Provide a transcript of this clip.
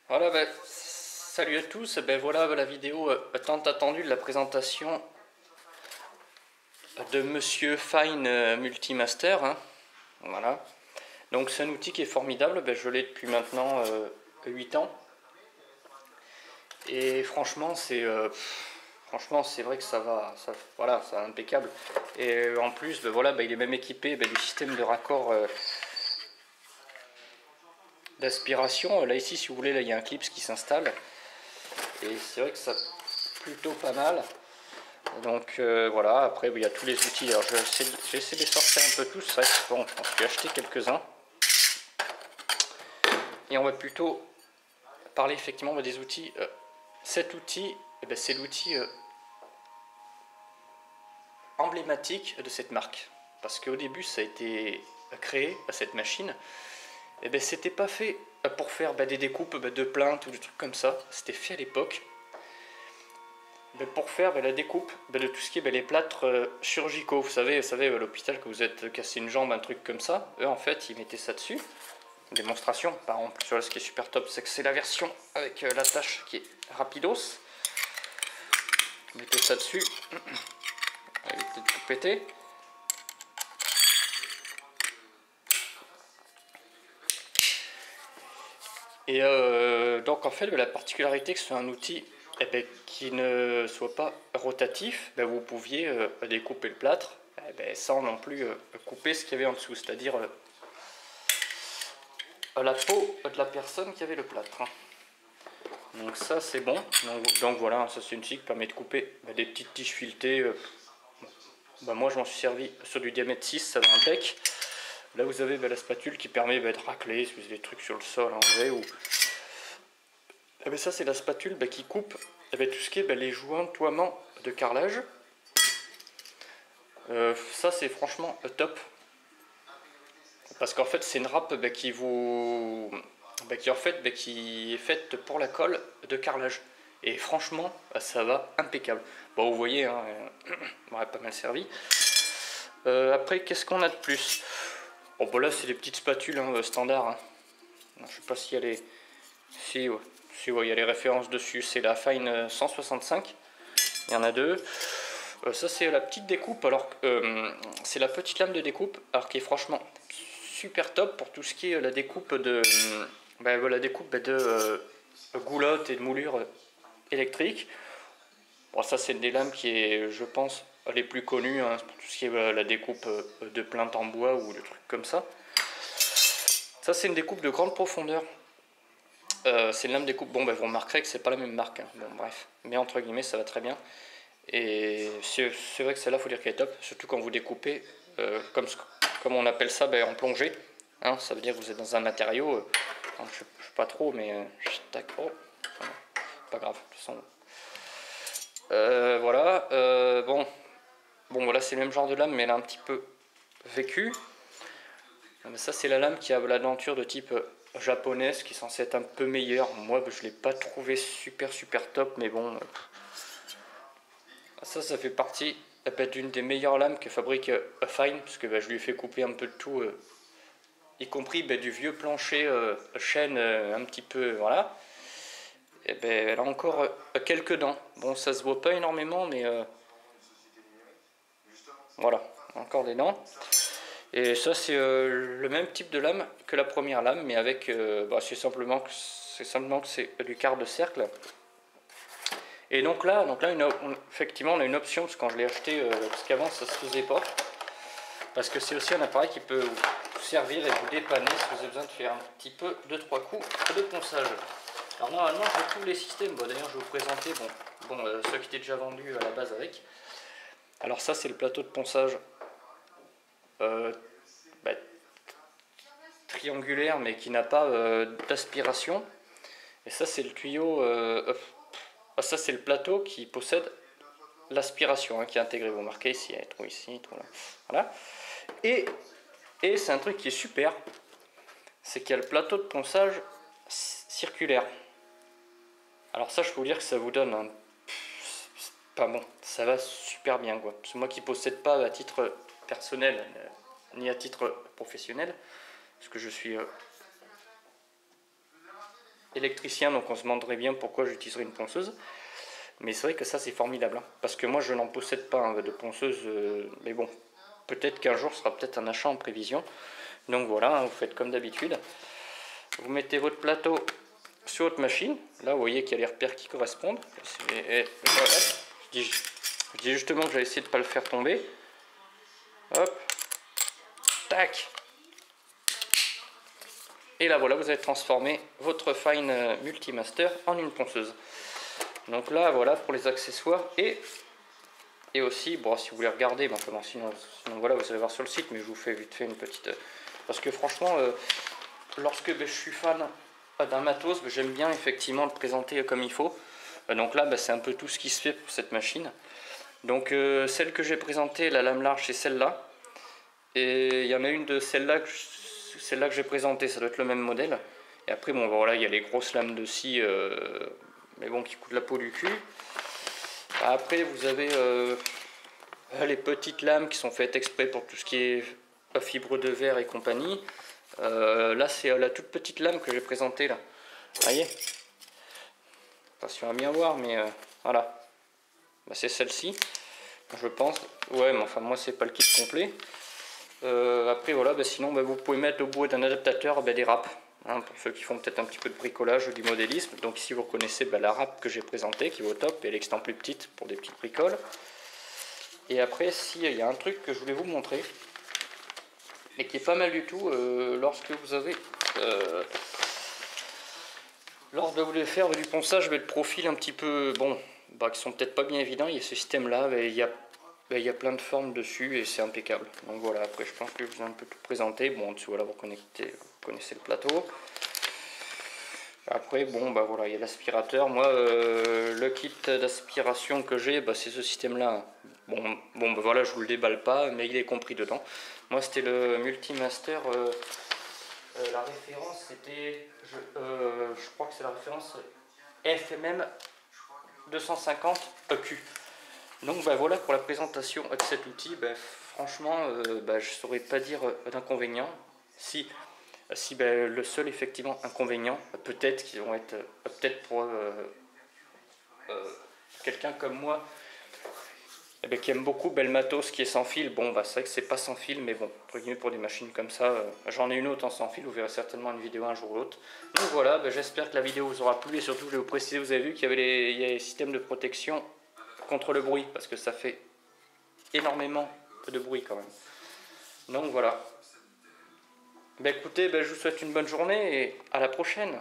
Voilà, salut à tous. Ben voilà la vidéo tant attendue de la présentation de Monsieur Fine Multimaster, hein. Voilà. Donc c'est un outil qui est formidable. Ben, je l'ai depuis maintenant 8 ans. Et franchement c'est vrai que ça va, voilà, c'est impeccable. Et en plus, ben voilà, ben, il est même équipé du système de raccord d'aspiration. Là ici, si vous voulez, là il y a un clips qui s'installe. Et c'est vrai que ça plutôt pas mal. Donc voilà, après il y a tous les outils. Alors j'ai essayé de les sortir un peu tous, c'est vrai que bon, j'en suis acheté quelques-uns. Et on va plutôt parler effectivement des outils. Cet outil, c'est l'outil emblématique de cette marque. Parce qu'au début ça a été créé, cette machine, et c'était pas fait pour faire des découpes de plaintes ou des trucs comme ça. C'était fait à l'époque pour faire la découpe de tout ce qui est les plâtres chirurgicaux. Vous savez à l'hôpital que vous êtes cassé une jambe, un truc comme ça. Eux, en fait, ils mettaient ça dessus. Démonstration, par exemple. Sur ce qui est super top, c'est que c'est la version avec l'attache qui est rapidos. Vous mettez ça dessus. Il est peut-être tout pété. Et donc, en fait, la particularité que ce soit un outil qui ne soit pas rotatif, vous pouviez découper le plâtre sans non plus couper ce qu'il y avait en dessous, c'est-à-dire la peau de la personne qui avait le plâtre. Donc ça c'est bon. Donc voilà, ça c'est une scie qui permet de couper des petites tiges filetées. Moi je m'en suis servi sur du diamètre 6, ça va impec. Là vous avez la spatule qui permet de racler si vous avez des trucs sur le sol enlevé ou... ça c'est la spatule qui coupe tout ce qui est les jointoiements de carrelage. Ça c'est franchement top. Parce qu'en fait c'est une râpe qui vous... qui est faite pour la colle de carrelage. Et franchement, ça va impeccable. Bon, vous voyez, hein, m'aurait pas mal servi. Après, qu'est-ce qu'on a de plus? Bon, là, c'est des petites spatules standard. Hein. Je sais pas si elle est... Si, ouais. Si, ouais, il y a les références dessus. C'est la Fine 165. Il y en a deux. Ça, c'est la petite découpe. Alors, c'est la petite lame de découpe. Alors, qui est franchement super top pour tout ce qui est la découpe de... la découpe de goulottes et de moulures électriques. Bon, ça c'est des lames qui est, je pense, les plus connues hein, pour tout ce qui est la découpe de plainte en bois ou de trucs comme ça. Ça c'est une découpe de grande profondeur. C'est une lame découpe. Bon, vous remarquerez que c'est pas la même marque. Hein. Bon, bref, mais entre guillemets, ça va très bien. Et c'est vrai que celle-là, faut dire qu'elle est top, surtout quand vous découpez, comme on appelle ça, en plongée. Hein, ça veut dire que vous êtes dans un matériau. Je ne sais pas trop, mais tac. Oh, pas grave. De toute façon. Voilà. Bon, voilà, c'est le même genre de lame, mais elle a un petit peu vécu. Ça, c'est la lame qui a la denture de type japonaise, qui est censée être un peu meilleure. Moi, je l'ai pas trouvé super top, mais bon. Ça fait partie d'une des meilleures lames que fabrique Fine, parce que je lui ai fait couper un peu de tout, y compris du vieux plancher chêne un petit peu, voilà. Et elle a encore quelques dents. Bon, ça se voit pas énormément, mais voilà, encore des dents. Et ça, c'est le même type de lame que la première lame, mais avec, c'est simplement que c'est du quart de cercle. Et donc là effectivement, on a une option, parce que quand je l'ai acheté, parce qu'avant ça se faisait pas, parce que c'est aussi un appareil qui peut vous servir et vous dépanner si vous avez besoin de faire un petit peu, 2-3 coups de ponçage. Alors normalement, j'ai tous les systèmes. Bon, d'ailleurs, je vais vous présenter ceux qui étaient déjà vendus à la base avec. Alors ça, c'est le plateau de ponçage triangulaire, mais qui n'a pas d'aspiration. Et ça, c'est le tuyau... ça, c'est le plateau qui possède l'aspiration, hein, qui est intégré. Vous marquez ici, trop ici, trop là. Voilà. Et c'est un truc qui est super, c'est qu'il y a le plateau de ponçage circulaire. Alors ça, je peux vous dire que ça vous donne un... Pas bon, ça va super bien, quoi. Parce que moi qui possède pas à titre personnel, ni à titre professionnel, parce que je suis électricien, donc on se demanderait bien pourquoi j'utiliserais une ponceuse. Mais c'est vrai que ça c'est formidable, hein, parce que moi je n'en possède pas de ponceuse, mais bon, peut-être qu'un jour ce sera peut-être un achat en prévision. Donc voilà, hein, vous faites comme d'habitude. Vous mettez votre plateau sur votre machine. Là vous voyez qu'il y a les repères qui correspondent. Je dis justement que j'allais essayer de ne pas le faire tomber. Hop, tac. Et là voilà, vous avez transformé votre Fine Multimaster en une ponceuse. Donc là voilà pour les accessoires et aussi, bon si vous voulez regarder, bon, sinon voilà vous allez voir sur le site, mais je vous fais vite fait une petite... Parce que franchement, lorsque je suis fan d'un matos, j'aime bien effectivement le présenter comme il faut. Donc là c'est un peu tout ce qui se fait pour cette machine. Donc celle que j'ai présentée, la lame large, c'est celle-là. Et il y en a une de celle-là que j'ai présentée, ça doit être le même modèle. Et après, bon, voilà, il y a les grosses lames de scie, mais bon, qui coûtent la peau du cul. Après, vous avez les petites lames qui sont faites exprès pour tout ce qui est fibre de verre et compagnie. Là, c'est la toute petite lame que j'ai présentée, là. Vous voyez? Attention à bien voir, mais voilà. C'est celle-ci, je pense. Ouais, mais enfin, moi, c'est pas le kit complet. Après voilà, sinon vous pouvez mettre au bout d'un adaptateur des râpes, hein, pour ceux qui font peut-être un petit peu de bricolage ou du modélisme. Donc ici vous reconnaissez la râpe que j'ai présentée qui va au top et l'extant plus petite pour des petites bricoles. Et après il y a un truc que je voulais vous montrer et qui est pas mal du tout lorsque vous avez lorsque vous voulez faire du ponçage de profil un petit peu bon, qui sont peut-être pas bien évidents. Il y a ce système là, il y a plein de formes dessus et c'est impeccable. Donc voilà, après je pense que je vous ai un peu tout présenté. Bon, dessus voilà, vous connaissez le plateau. Après, bon, voilà, il y a l'aspirateur. Moi, le kit d'aspiration que j'ai, c'est ce système-là. Bon, voilà, je vous le déballe pas, mais il est compris dedans. Moi, c'était le Multimaster. La référence, c'était, je crois que c'est la référence FMM 250 EQ. Donc voilà pour la présentation de cet outil. Franchement, je ne saurais pas dire d'inconvénient. Si le seul effectivement inconvénient, peut-être qu'ils vont être, peut-être pour quelqu'un comme moi, qui aime beaucoup le matos qui est sans fil. Bon, c'est vrai que c'est pas sans fil, mais bon, pour des machines comme ça, j'en ai une autre en sans fil. Vous verrez certainement une vidéo un jour ou l'autre. Donc voilà, j'espère que la vidéo vous aura plu et surtout je vais vous préciser, vous avez vu qu'il y avait les systèmes de protection contre le bruit, parce que ça fait énormément de bruit quand même. Donc voilà. Écoutez, je vous souhaite une bonne journée et à la prochaine.